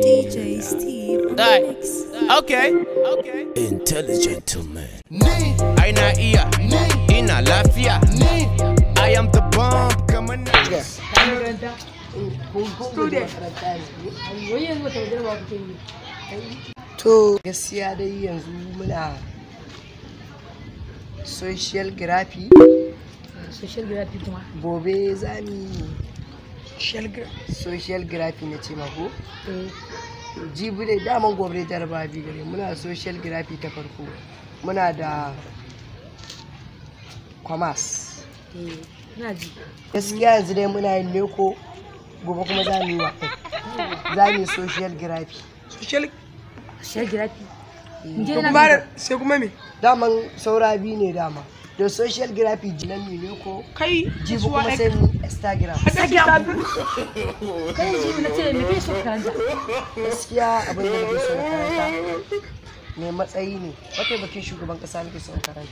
DJ Steve. Okay. Intelligent man. Aina iya. Ina lafiya. I am the bomb coming out. To gaskiya dai yanzu muna social graphy. Social graphy kuma. Gobe zami social graphy na ce mako. Jibi dai daman gobe jaraba bi gare muna social graphy ta farko. Muna da commerce. Gaskiya yanzu dai muna yin neko gobe kuma za mu yi wa za mu yi social graphy. Social graphy. Sai kuma me? Daman saura biyu ne dama. Da social graphy jinan ne ko kai jibi kuma sai mu Instagram. Kai jibi na ce me kai so karanta? Gaskiya abin da nake so karanta ne matsayi ne. Bakin shugaban kasa nake so karanta.